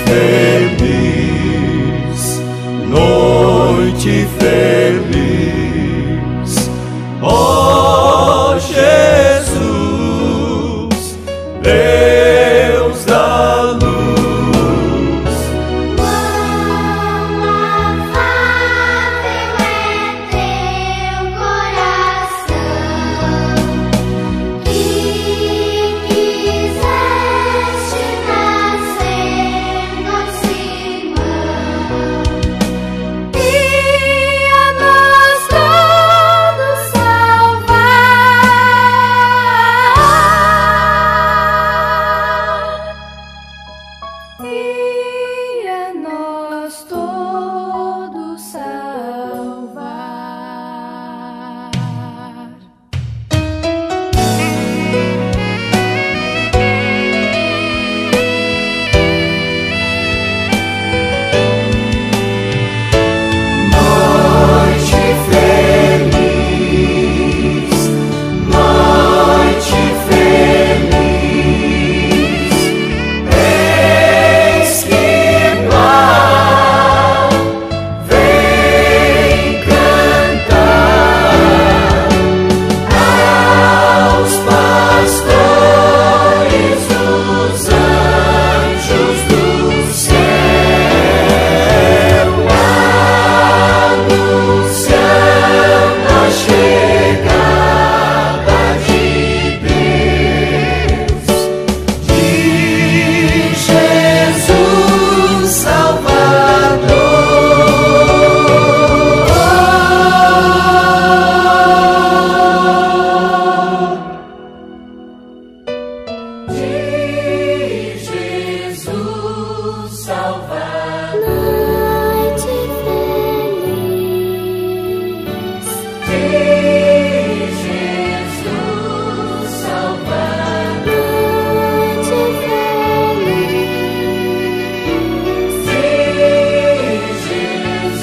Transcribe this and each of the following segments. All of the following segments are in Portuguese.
feliz, noite feliz, ó Jesus, Deus da luz. Quão afável é teu coração, que quiseste nascer no Simão, e a nós todos salvar, e a nós todos salvar. Noite feliz, noite feliz, eis que igual vem cantar aos pastores os anjos do céu, anunciando a chegada de Deus, de Jesus Salvador, de Jesus Salvador, Noite feliz, de Jesus Salvador, noite feliz, de Jesus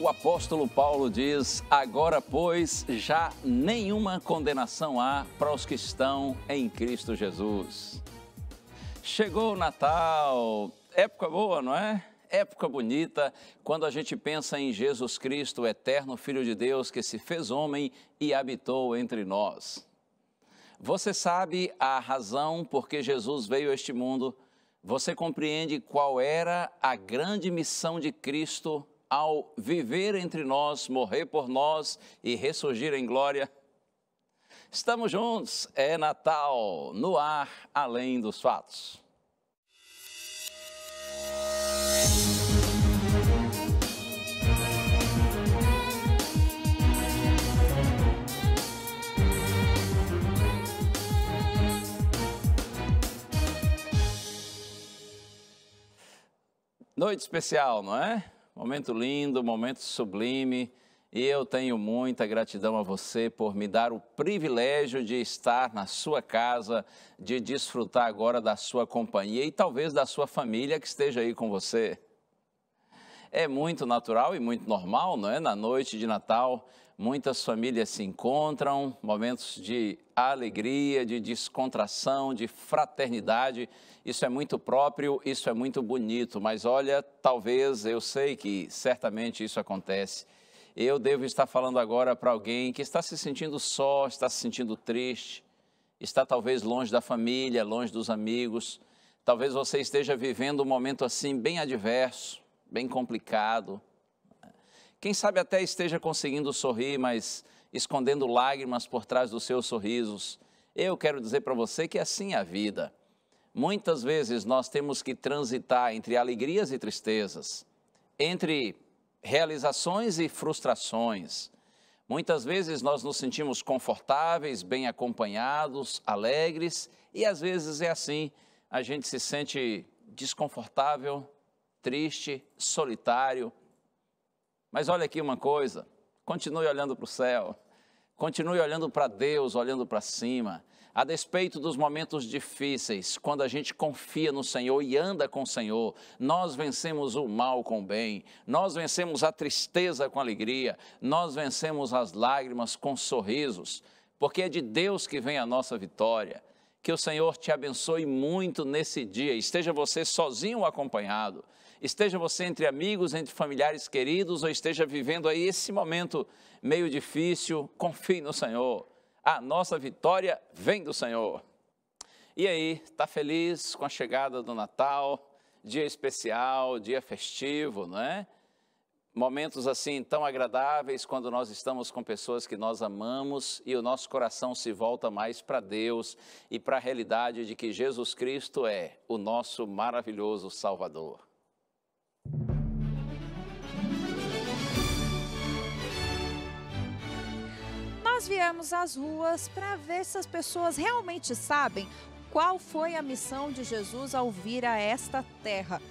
O apóstolo Paulo diz: agora, pois, já nenhuma condenação há para os que estão em Cristo Jesus. Chegou o Natal, época boa, não é? Época bonita, quando a gente pensa em Jesus Cristo, o eterno Filho de Deus, que se fez homem e habitou entre nós. Você sabe a razão por que Jesus veio a este mundo? Você compreende qual era a grande missão de Cristo ao viver entre nós, morrer por nós e ressurgir em glória? Estamos juntos, é Natal, no ar, além dos fatos. Noite especial, não é? Momento lindo, momento sublime, e eu tenho muita gratidão a você por me dar o privilégio de estar na sua casa, de desfrutar agora da sua companhia e talvez da sua família que esteja aí com você. É muito natural e muito normal, não é? Na noite de Natal, muitas famílias se encontram, momentos de alegria, de descontração, de fraternidade. Isso é muito próprio, isso é muito bonito, mas olha, talvez, eu sei que certamente isso acontece. Eu devo estar falando agora para alguém que está se sentindo só, está se sentindo triste, está talvez longe da família, longe dos amigos. Talvez você esteja vivendo um momento assim bem adverso, bem complicado. Quem sabe até esteja conseguindo sorrir, mas escondendo lágrimas por trás dos seus sorrisos. Eu quero dizer para você que assim é a vida. Muitas vezes nós temos que transitar entre alegrias e tristezas, entre realizações e frustrações. Muitas vezes nós nos sentimos confortáveis, bem acompanhados, alegres, e às vezes é assim, a gente se sente desconfortável, triste, solitário. Mas olha aqui uma coisa, continue olhando para o céu, Continue olhando para Deus, olhando para cima. A despeito dos momentos difíceis, quando a gente confia no Senhor e anda com o Senhor, nós vencemos o mal com o bem, nós vencemos a tristeza com alegria, nós vencemos as lágrimas com sorrisos, porque é de Deus que vem a nossa vitória. Que o Senhor te abençoe muito nesse dia, esteja você sozinho ou acompanhado, esteja você entre amigos, entre familiares queridos, ou esteja vivendo aí esse momento meio difícil, confie no Senhor. A nossa vitória vem do Senhor. E aí, está feliz com a chegada do Natal, dia especial, dia festivo, não é? Momentos assim tão agradáveis quando nós estamos com pessoas que nós amamos e o nosso coração se volta mais para Deus e para a realidade de que Jesus Cristo é o nosso maravilhoso Salvador. Nós viemos às ruas para ver se as pessoas realmente sabem qual foi a missão de Jesus ao vir a esta terra.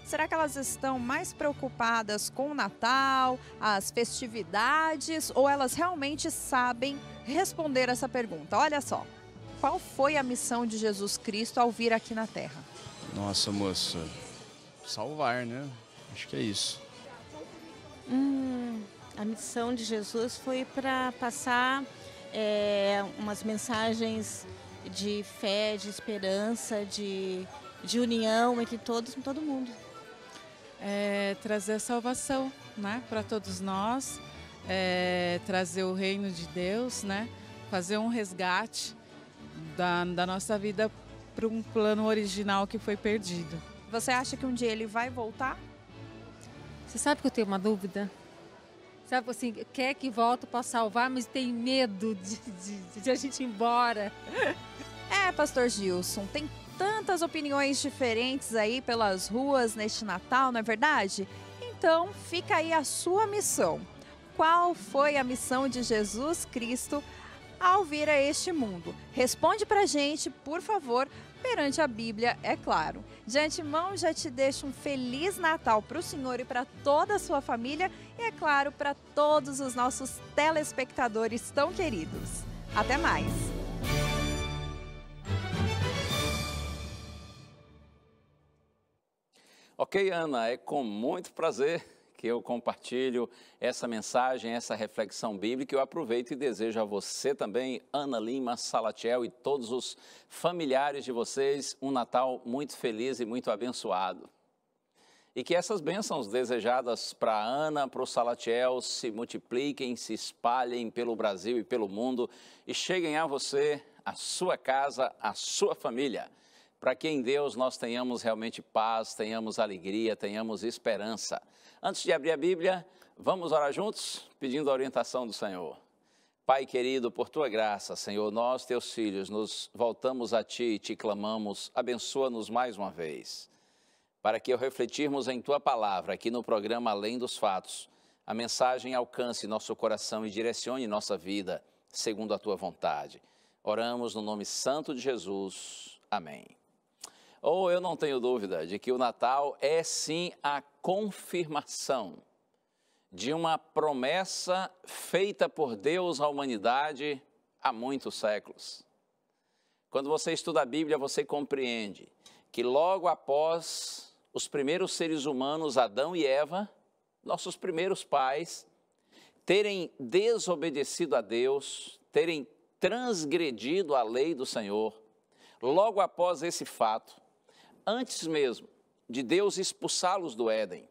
Será que elas estão mais preocupadas com o Natal, as festividades, ou elas realmente sabem responder essa pergunta? Olha só, qual foi a missão de Jesus Cristo ao vir aqui na terra? Nossa, moça, salvar, né? Acho que é isso. A missão de Jesus foi para passar umas mensagens de fé, de esperança, de união entre todo mundo. Trazer salvação, né, para todos nós, trazer o reino de Deus, né, fazer um resgate da nossa vida para um plano original que foi perdido. Você acha que um dia ele vai voltar? Você sabe que eu tenho uma dúvida? Sabe assim, quer que volte para salvar, mas tem medo de a gente ir embora. Pastor Gilson, tem tantas opiniões diferentes aí pelas ruas neste Natal, não é verdade? Então, fica aí a sua missão. Qual foi a missão de Jesus Cristo ao vir a este mundo? Responde pra gente, por favor, perante a Bíblia, é claro. De antemão, já te deixo um Feliz Natal para o Senhor e para toda a sua família e, é claro, para todos os nossos telespectadores tão queridos. Até mais! Ok, Ana, é com muito prazer que eu compartilho essa mensagem, essa reflexão bíblica. Eu aproveito e desejo a você também, Ana Lima Salatiel, e todos os familiares de vocês, um Natal muito feliz e muito abençoado. E que essas bênçãos desejadas para a Ana, para o Salatiel, se multipliquem, se espalhem pelo Brasil e pelo mundo e cheguem a você, a sua casa, a sua família. Para que em Deus nós tenhamos realmente paz, tenhamos alegria, tenhamos esperança. Antes de abrir a Bíblia, vamos orar juntos, pedindo a orientação do Senhor. Pai querido, por Tua graça, Senhor, nós, Teus filhos, nos voltamos a Ti e Te clamamos, abençoa-nos mais uma vez, para que ao refletirmos em Tua palavra, aqui no programa Além dos Fatos, a mensagem alcance nosso coração e direcione nossa vida, segundo a Tua vontade. Oramos no nome santo de Jesus. Amém. Eu não tenho dúvida de que o Natal é sim a confirmação de uma promessa feita por Deus à humanidade há muitos séculos. Quando você estuda a Bíblia, você compreende que logo após os primeiros seres humanos, Adão e Eva, nossos primeiros pais, terem desobedecido a Deus, terem transgredido a lei do Senhor, logo após esse fato, antes mesmo de Deus expulsá-los do Éden,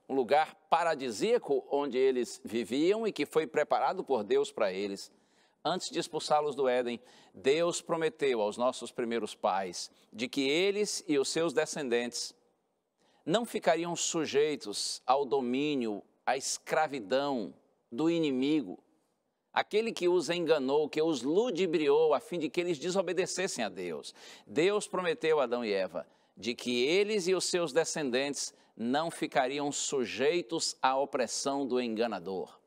um lugar paradisíaco onde eles viviam e que foi preparado por Deus para eles, antes de expulsá-los do Éden, Deus prometeu aos nossos primeiros pais de que eles e os seus descendentes não ficariam sujeitos ao domínio, à escravidão do inimigo, aquele que os enganou, que os ludibriou a fim de que eles desobedecessem a Deus. Deus prometeu a Adão e Eva de que eles e os seus descendentes não ficariam sujeitos à opressão do enganador.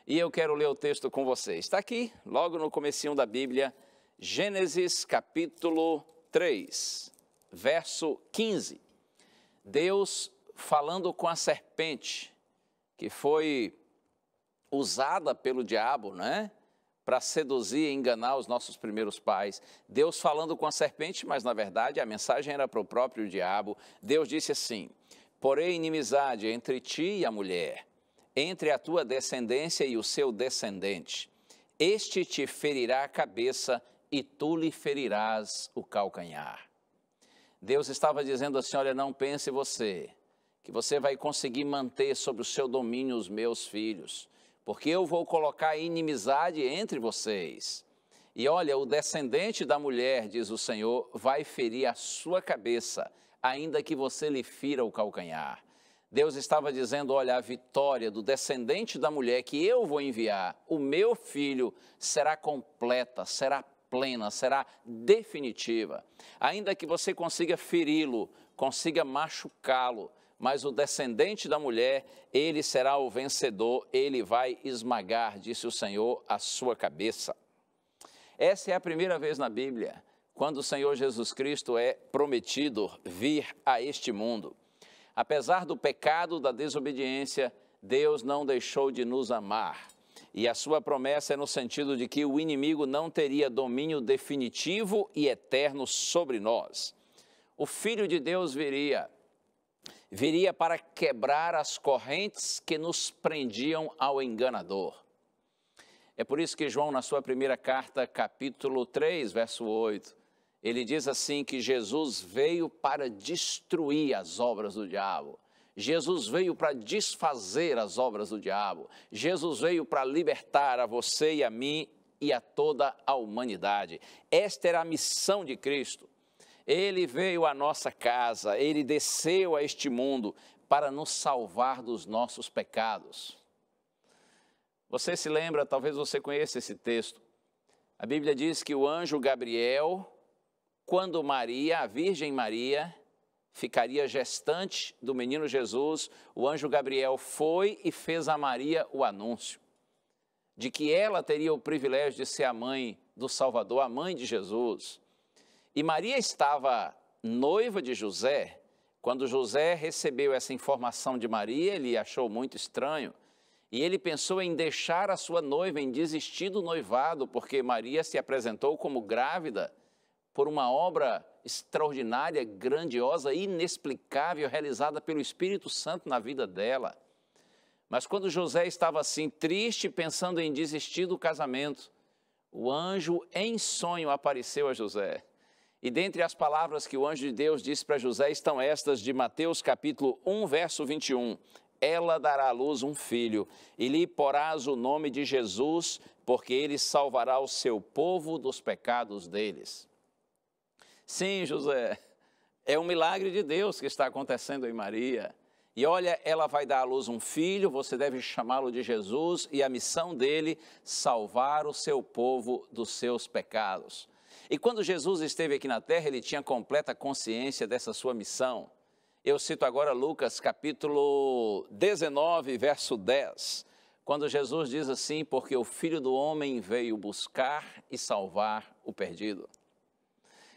E eu quero ler o texto com vocês. Está aqui, logo no comecinho da Bíblia, Gênesis capítulo 3, verso 15. Deus falando com a serpente, que foi usada pelo diabo, né, para seduzir e enganar os nossos primeiros pais. Deus falando com a serpente, mas na verdade a mensagem era para o próprio diabo. Deus disse assim: porém inimizade entre ti e a mulher, entre a tua descendência e o seu descendente. Este te ferirá a cabeça e tu lhe ferirás o calcanhar. Deus estava dizendo assim: olha, não pense você, que você vai conseguir manter sob o seu domínio os meus filhos, porque eu vou colocar inimizade entre vocês. E olha, o descendente da mulher, diz o Senhor, vai ferir a sua cabeça, ainda que você lhe fira o calcanhar. Deus estava dizendo: olha, a vitória do descendente da mulher que eu vou enviar, o meu filho, será completa, será plena, será definitiva. Ainda que você consiga feri-lo, consiga machucá-lo, mas o descendente da mulher, ele será o vencedor, ele vai esmagar, disse o Senhor, a sua cabeça. Essa é a primeira vez na Bíblia, quando o Senhor Jesus Cristo é prometido vir a este mundo. Apesar do pecado, da desobediência, Deus não deixou de nos amar. E a sua promessa é no sentido de que o inimigo não teria domínio definitivo e eterno sobre nós. O Filho de Deus viria para quebrar as correntes que nos prendiam ao enganador. É por isso que João, na sua primeira carta, capítulo 3, verso 8, ele diz assim que Jesus veio para destruir as obras do diabo. Jesus veio para desfazer as obras do diabo. Jesus veio para libertar a você e a mim e a toda a humanidade. Esta era a missão de Cristo. Ele veio à nossa casa, ele desceu a este mundo para nos salvar dos nossos pecados. Você se lembra, talvez você conheça esse texto. A Bíblia diz que o anjo Gabriel, quando Maria, a Virgem Maria, ficaria gestante do menino Jesus, o anjo Gabriel foi e fez a Maria o anúncio de que ela teria o privilégio de ser a mãe do Salvador, a mãe de Jesus. E Maria estava noiva de José. Quando José recebeu essa informação de Maria, ele achou muito estranho. E ele pensou em deixar a sua noiva, em desistir do noivado, porque Maria se apresentou como grávida por uma obra extraordinária, grandiosa, inexplicável, realizada pelo Espírito Santo na vida dela. Mas quando José estava assim, triste, pensando em desistir do casamento, o anjo em sonho apareceu a José. E dentre as palavras que o anjo de Deus disse para José estão estas de Mateus capítulo 1, verso 21. Ela dará à luz um filho, e lhe porás o nome de Jesus, porque ele salvará o seu povo dos pecados deles. Sim, José, é um milagre de Deus que está acontecendo em Maria. E olha, ela vai dar à luz um filho, você deve chamá-lo de Jesus, e a missão dele, salvar o seu povo dos seus pecados. E quando Jesus esteve aqui na terra, ele tinha completa consciência dessa sua missão. Eu cito agora Lucas capítulo 19, verso 10, quando Jesus diz assim: porque o Filho do Homem veio buscar e salvar o perdido.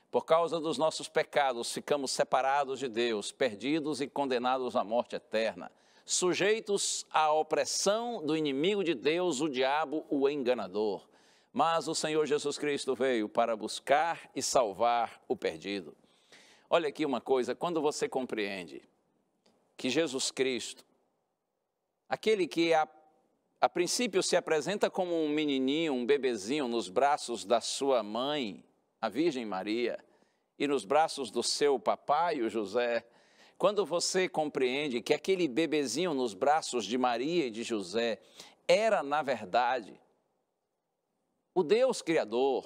Por causa dos nossos pecados, ficamos separados de Deus, perdidos e condenados à morte eterna, sujeitos à opressão do inimigo de Deus, o diabo, o enganador. Mas o Senhor Jesus Cristo veio para buscar e salvar o perdido. Olha aqui uma coisa, quando você compreende que Jesus Cristo, aquele que a princípio se apresenta como um menininho, um bebezinho nos braços da sua mãe, a Virgem Maria, e nos braços do seu papai, o José, quando você compreende que aquele bebezinho nos braços de Maria e de José era, na verdade, o Deus Criador,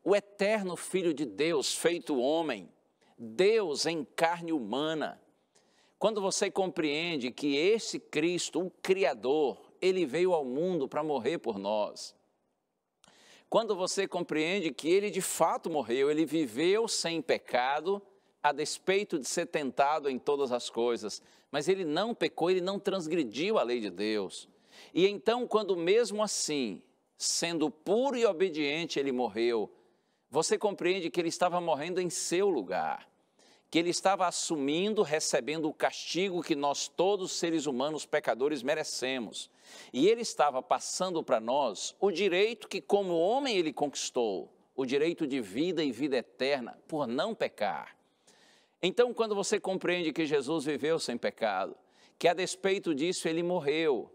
o eterno Filho de Deus feito homem, Deus em carne humana. Quando você compreende que esse Cristo, o Criador, ele veio ao mundo para morrer por nós. Quando você compreende que ele de fato morreu, ele viveu sem pecado, a despeito de ser tentado em todas as coisas, mas ele não pecou, ele não transgrediu a lei de Deus. E então, quando mesmo assim, sendo puro e obediente, ele morreu, você compreende que ele estava morrendo em seu lugar, que ele estava assumindo, recebendo o castigo que nós todos seres humanos pecadores merecemos. E ele estava passando para nós o direito que como homem ele conquistou, o direito de vida e vida eterna por não pecar. Então, quando você compreende que Jesus viveu sem pecado, que a despeito disso ele morreu,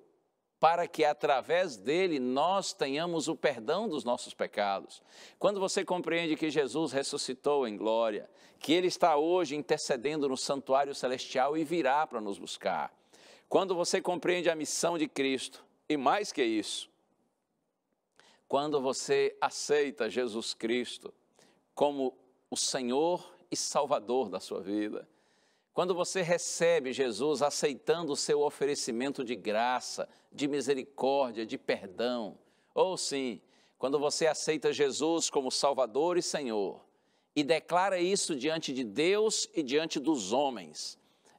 para que através dele nós tenhamos o perdão dos nossos pecados. Quando você compreende que Jesus ressuscitou em glória, que ele está hoje intercedendo no santuário celestial e virá para nos buscar. Quando você compreende a missão de Cristo, e mais que isso, quando você aceita Jesus Cristo como o Senhor e Salvador da sua vida, quando você recebe Jesus aceitando o seu oferecimento de graça, de misericórdia, de perdão, ou sim, quando você aceita Jesus como Salvador e Senhor e declara isso diante de Deus e diante dos homens,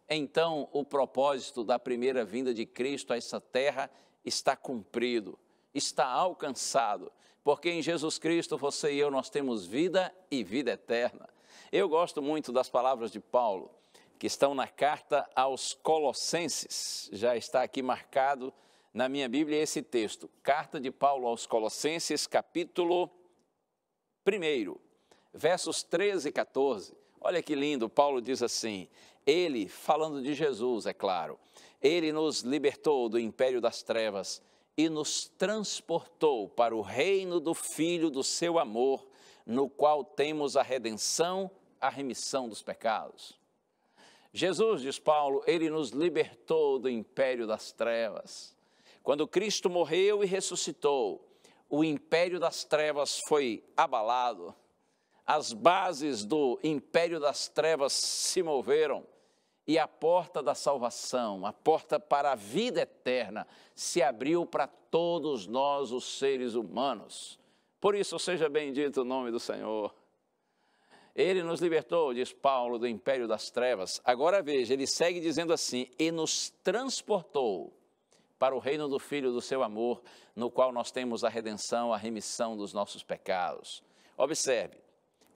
então o propósito da primeira vinda de Cristo a essa terra está cumprido, está alcançado, porque em Jesus Cristo você e eu nós temos vida e vida eterna. Eu gosto muito das palavras de Paulo, que estão na carta aos Colossenses. Já está aqui marcado na minha Bíblia esse texto. Carta de Paulo aos Colossenses, capítulo 1, versos 13 e 14. Olha que lindo, Paulo diz assim, ele, falando de Jesus, é claro, ele nos libertou do império das trevas e nos transportou para o reino do Filho do seu amor, no qual temos a redenção, a remissão dos pecados. Jesus, diz Paulo, ele nos libertou do império das trevas. Quando Cristo morreu e ressuscitou, o império das trevas foi abalado. As bases do império das trevas se moveram e a porta da salvação, a porta para a vida eterna, se abriu para todos nós, os seres humanos. Por isso, seja bendito o nome do Senhor. Ele nos libertou, diz Paulo, do império das trevas. Agora veja, ele segue dizendo assim, e nos transportou para o reino do Filho do seu amor, no qual nós temos a redenção, a remissão dos nossos pecados. Observe,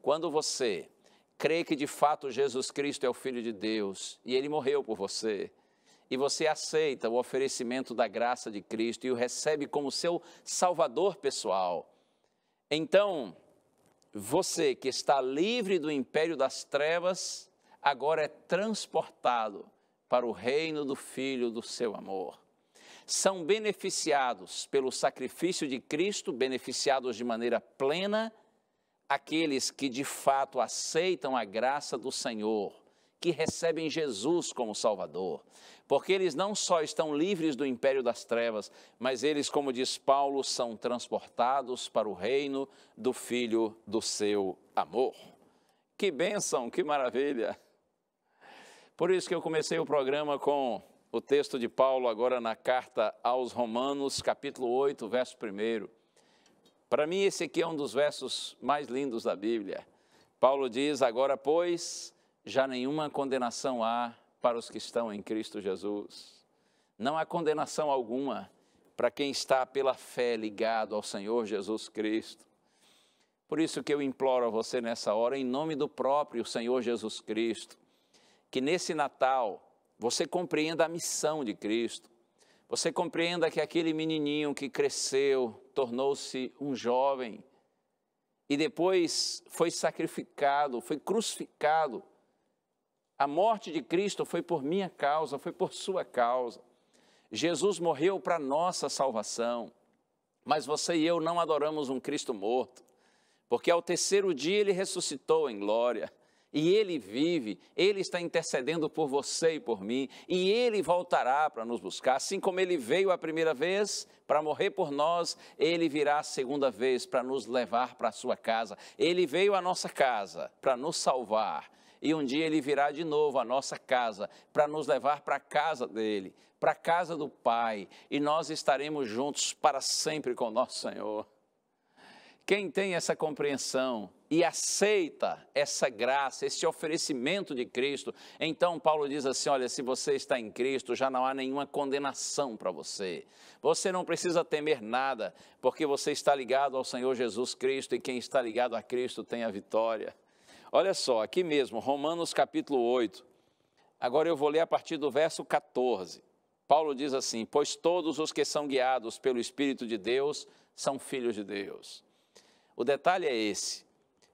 quando você crê que de fato Jesus Cristo é o Filho de Deus e ele morreu por você, e você aceita o oferecimento da graça de Cristo e o recebe como seu Salvador pessoal, então você que está livre do império das trevas, agora é transportado para o reino do Filho do seu amor. São beneficiados pelo sacrifício de Cristo, beneficiados de maneira plena, aqueles que de fato aceitam a graça do Senhor, que recebem Jesus como Salvador. Porque eles não só estão livres do império das trevas, mas eles, como diz Paulo, são transportados para o reino do Filho do seu amor. Que bênção, que maravilha! Por isso que eu comecei o programa com o texto de Paulo, agora na carta aos Romanos, capítulo 8, verso 1. Para mim, esse aqui é um dos versos mais lindos da Bíblia. Paulo diz, agora, pois, já nenhuma condenação há para os que estão em Cristo Jesus. Não há condenação alguma para quem está pela fé ligado ao Senhor Jesus Cristo. Por isso que eu imploro a você nessa hora, em nome do próprio Senhor Jesus Cristo, que nesse Natal você compreenda a missão de Cristo. Você compreenda que aquele menininho que cresceu, tornou-se um jovem e depois foi sacrificado, foi crucificado. A morte de Cristo foi por minha causa, foi por sua causa. Jesus morreu para nossa salvação, mas você e eu não adoramos um Cristo morto, porque ao terceiro dia ele ressuscitou em glória. E ele vive, ele está intercedendo por você e por mim, e ele voltará para nos buscar. Assim como ele veio a primeira vez para morrer por nós, ele virá a segunda vez para nos levar para a sua casa. Ele veio à nossa casa para nos salvar, e um dia ele virá de novo à nossa casa para nos levar para a casa dele, para a casa do Pai, e nós estaremos juntos para sempre com o nosso Senhor. Quem tem essa compreensão e aceita essa graça, esse oferecimento de Cristo, então Paulo diz assim, olha, se você está em Cristo, já não há nenhuma condenação para você. Você não precisa temer nada, porque você está ligado ao Senhor Jesus Cristo, e quem está ligado a Cristo tem a vitória. Olha só, aqui mesmo, Romanos capítulo 8. Agora eu vou ler a partir do verso 14. Paulo diz assim: pois todos os que são guiados pelo Espírito de Deus são filhos de Deus. O detalhe é esse: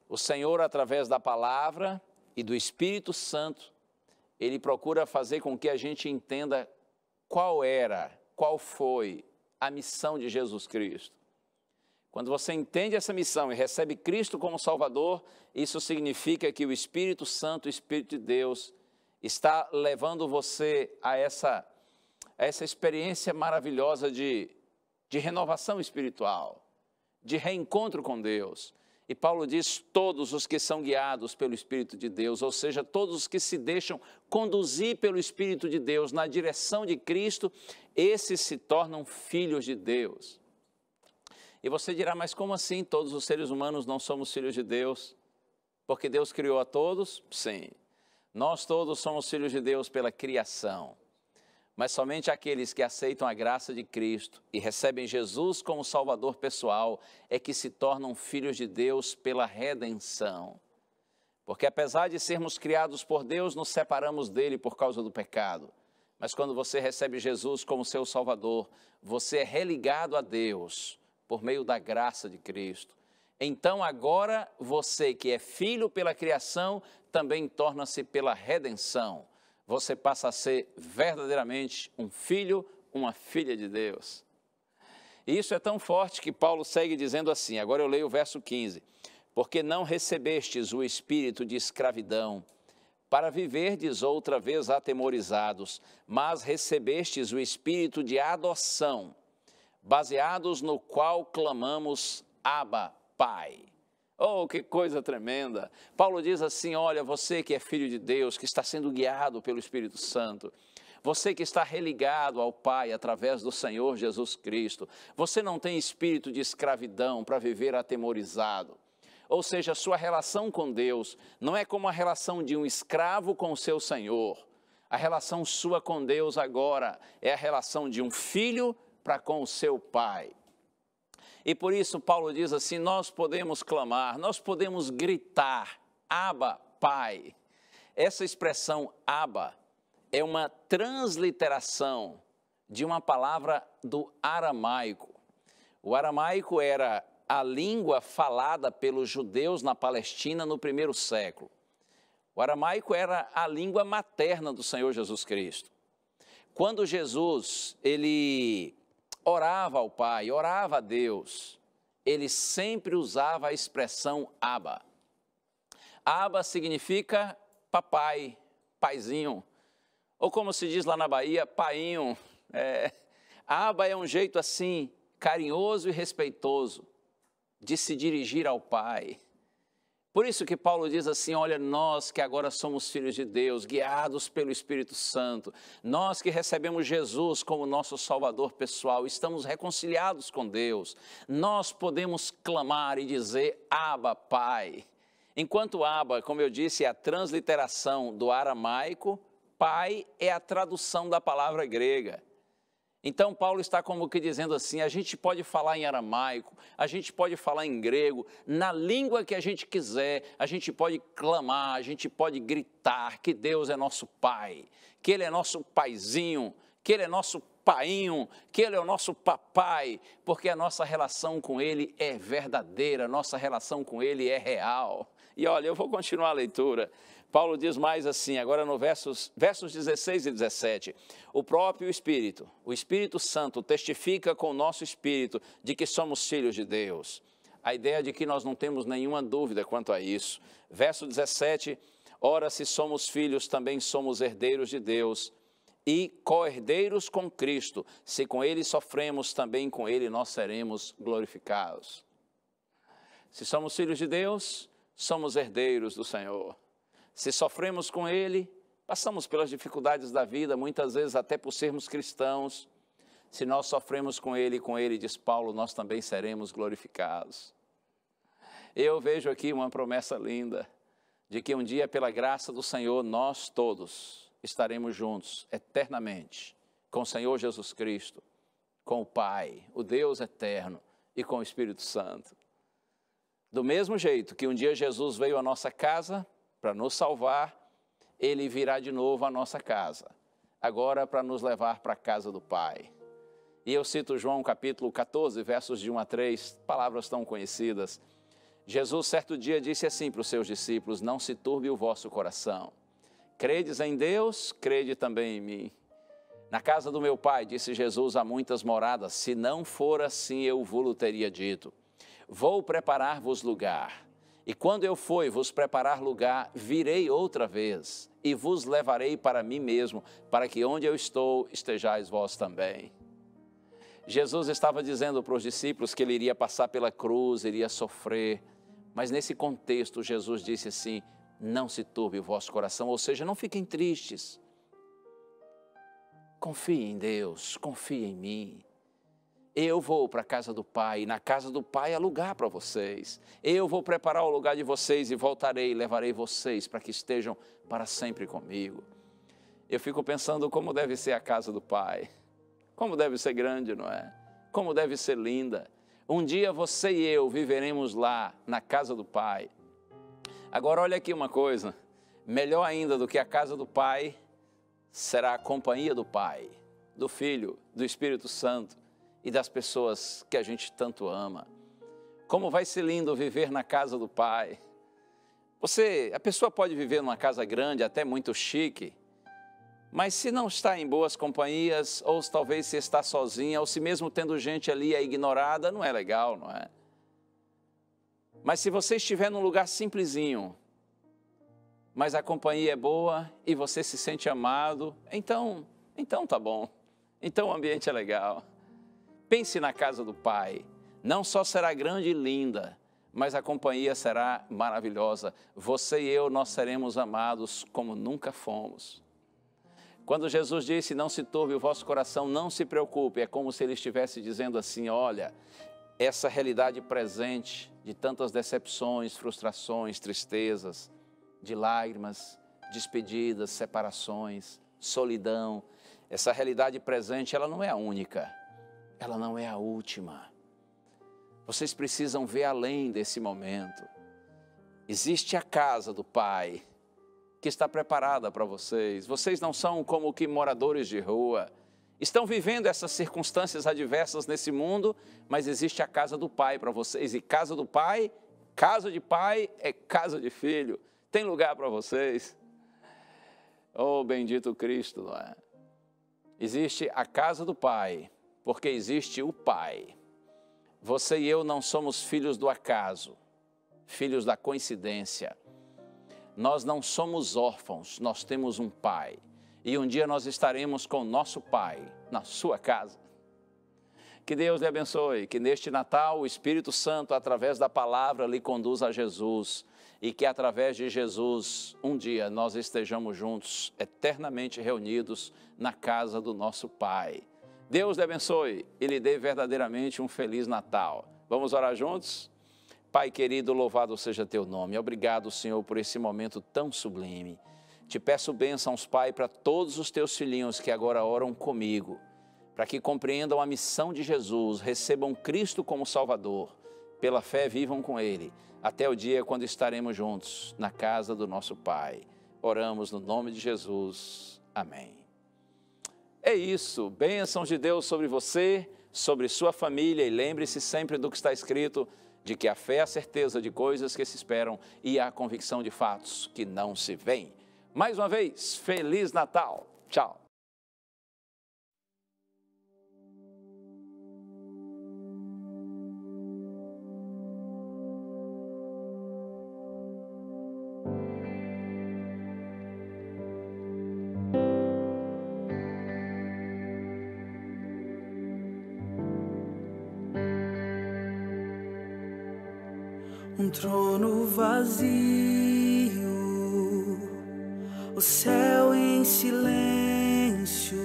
o Senhor, através da palavra e do Espírito Santo, Ele procura fazer com que a gente entenda qual foi a missão de Jesus Cristo. Quando você entende essa missão e recebe Cristo como Salvador, isso significa que o Espírito Santo, o Espírito de Deus, está levando você a essa experiência maravilhosa de renovação espiritual, de reencontro com Deus. E Paulo diz: todos os que são guiados pelo Espírito de Deus, ou seja, todos os que se deixam conduzir pelo Espírito de Deus na direção de Cristo, esses se tornam filhos de Deus. E você dirá: mas como assim todos os seres humanos não somos filhos de Deus? Porque Deus criou a todos? Sim. Nós todos somos filhos de Deus pela criação. Mas somente aqueles que aceitam a graça de Cristo e recebem Jesus como Salvador pessoal é que se tornam filhos de Deus pela redenção. Porque apesar de sermos criados por Deus, nos separamos dele por causa do pecado. Mas quando você recebe Jesus como seu Salvador, você é religado a Deus por meio da graça de Cristo. Então agora você que é filho pela criação, também torna-se pela redenção. Você passa a ser verdadeiramente um filho, uma filha de Deus. E isso é tão forte que Paulo segue dizendo assim, agora eu leio o verso 15. Porque não recebestes o espírito de escravidão, para viverdes outra vez atemorizados, mas recebestes o espírito de adoção, baseados no qual clamamos, Abba, Pai. Oh, que coisa tremenda! Paulo diz assim: olha, você que é filho de Deus, que está sendo guiado pelo Espírito Santo, você que está religado ao Pai através do Senhor Jesus Cristo, você não tem espírito de escravidão para viver atemorizado. Ou seja, a sua relação com Deus não é como a relação de um escravo com o seu Senhor. A relação sua com Deus agora é a relação de um filho para com o seu Pai. E por isso Paulo diz assim: nós podemos clamar, nós podemos gritar, Abba, Pai. Essa expressão Abba é uma transliteração de uma palavra do aramaico. O aramaico era a língua falada pelos judeus na Palestina no primeiro século. O aramaico era a língua materna do Senhor Jesus Cristo. Quando Jesus, ele orava ao Pai, orava a Deus, ele sempre usava a expressão Abba. Abba significa papai, paizinho, ou como se diz lá na Bahia, painho. Abba é um jeito assim, carinhoso e respeitoso, de se dirigir ao Pai. Por isso que Paulo diz assim: olha, nós que agora somos filhos de Deus, guiados pelo Espírito Santo, nós que recebemos Jesus como nosso Salvador pessoal, estamos reconciliados com Deus, nós podemos clamar e dizer Abba, Pai. Enquanto Abba, como eu disse, é a transliteração do aramaico, Pai é a tradução da palavra grega. Então Paulo está como que dizendo assim: a gente pode falar em aramaico, a gente pode falar em grego, na língua que a gente quiser, a gente pode clamar, a gente pode gritar que Deus é nosso Pai, que Ele é nosso paizinho, que Ele é nosso painho, que Ele é o nosso papai, porque a nossa relação com Ele é verdadeira, a nossa relação com Ele é real. E olha, eu vou continuar a leitura. Paulo diz mais assim, agora no versos 16 e 17, o próprio Espírito, o Espírito Santo testifica com o nosso espírito de que somos filhos de Deus. A ideia de que nós não temos nenhuma dúvida quanto a isso. Verso 17, ora, se somos filhos, também somos herdeiros de Deus e co-herdeiros com Cristo. Se com Ele sofremos, também com Ele nós seremos glorificados. Se somos filhos de Deus, somos herdeiros do Senhor. Se sofremos com Ele, passamos pelas dificuldades da vida, muitas vezes até por sermos cristãos. Se nós sofremos com Ele, diz Paulo, nós também seremos glorificados. Eu vejo aqui uma promessa linda, de que um dia, pela graça do Senhor, nós todos estaremos juntos, eternamente, com o Senhor Jesus Cristo, com o Pai, o Deus eterno, e com o Espírito Santo. Do mesmo jeito que um dia Jesus veio à nossa casa para nos salvar, Ele virá de novo à nossa casa, agora para nos levar para a casa do Pai. E eu cito João capítulo 14, versos de 1 a 3, palavras tão conhecidas. Jesus certo dia disse assim para os seus discípulos: não se turbe o vosso coração. Credes em Deus, crede também em mim. Na casa do meu Pai, disse Jesus, há muitas moradas, se não for assim eu vos teria dito. Vou preparar-vos lugar, e quando eu for vos preparar lugar, virei outra vez, e vos levarei para mim mesmo, para que onde eu estou, estejais vós também. Jesus estava dizendo para os discípulos que Ele iria passar pela cruz, iria sofrer, mas nesse contexto Jesus disse assim: não se turbe o vosso coração, ou seja, não fiquem tristes. Confie em Deus, confie em mim. Eu vou para a casa do Pai, e na casa do Pai há lugar para vocês. Eu vou preparar o lugar de vocês e voltarei e levarei vocês para que estejam para sempre comigo. Eu fico pensando como deve ser a casa do Pai. Como deve ser grande, não é? Como deve ser linda. Um dia você e eu viveremos lá, na casa do Pai. Agora olha aqui uma coisa, melhor ainda do que a casa do Pai, será a companhia do Pai, do Filho, do Espírito Santo e das pessoas que a gente tanto ama. Como vai ser lindo viver na casa do Pai. A pessoa pode viver numa casa grande, até muito chique, mas se não está em boas companhias, ou talvez se está sozinha, ou se mesmo tendo gente ali é ignorada, não é legal, não é? Mas se você estiver num lugar simplesinho, mas a companhia é boa e você se sente amado, então tá bom. Então o ambiente é legal. Pense na casa do Pai. Não só será grande e linda, mas a companhia será maravilhosa. Você e eu, nós seremos amados como nunca fomos. Quando Jesus disse, não se turbe o vosso coração, não se preocupe, é como se Ele estivesse dizendo assim, olha, essa realidade presente de tantas decepções, frustrações, tristezas, de lágrimas, despedidas, separações, solidão, essa realidade presente, ela não é a única, ela não é a última. Vocês precisam ver além desse momento. Existe a casa do Pai, que está preparada para vocês. Vocês não são como que moradores de rua. Estão vivendo essas circunstâncias adversas nesse mundo, mas existe a casa do Pai para vocês. E casa do Pai, casa de pai é casa de filho. Tem lugar para vocês. Oh, bendito Cristo, não é? Existe a casa do Pai, porque existe o Pai. Você e eu não somos filhos do acaso, filhos da coincidência. Nós não somos órfãos, nós temos um Pai. E um dia nós estaremos com o nosso Pai na sua casa. Que Deus lhe abençoe, que neste Natal o Espírito Santo, através da palavra, lhe conduza a Jesus. E que através de Jesus, um dia nós estejamos juntos, eternamente reunidos na casa do nosso Pai. Deus lhe abençoe e lhe dê verdadeiramente um Feliz Natal. Vamos orar juntos? Pai querido, louvado seja teu nome. Obrigado, Senhor, por esse momento tão sublime. Te peço bênçãos, Pai, para todos os teus filhinhos que agora oram comigo, para que compreendam a missão de Jesus, recebam Cristo como Salvador, pela fé vivam com Ele, até o dia quando estaremos juntos na casa do nosso Pai. Oramos no nome de Jesus. Amém. É isso, bênçãos de Deus sobre você, sobre sua família, e lembre-se sempre do que está escrito, de que a fé é a certeza de coisas que se esperam e a convicção de fatos que não se veem. Mais uma vez, Feliz Natal! Tchau! Um trono vazio, o céu em silêncio,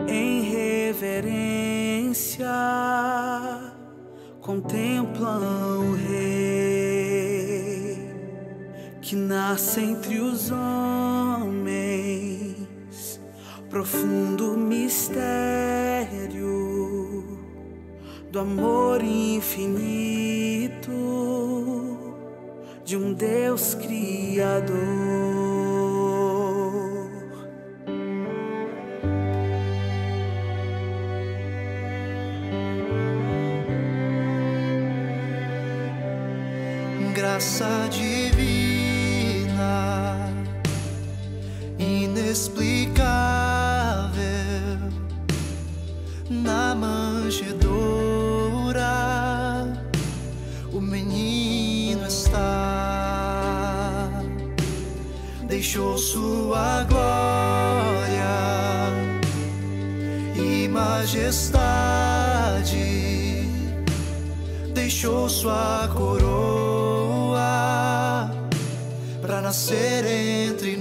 em reverência, contemplam o Rei, que nasce entre os homens, profundo mistério do amor infinito de um Deus Criador. Graça divina, inexplicável, na manjedoura o menino está, deixou sua glória e majestade, deixou sua coroa para nascer entre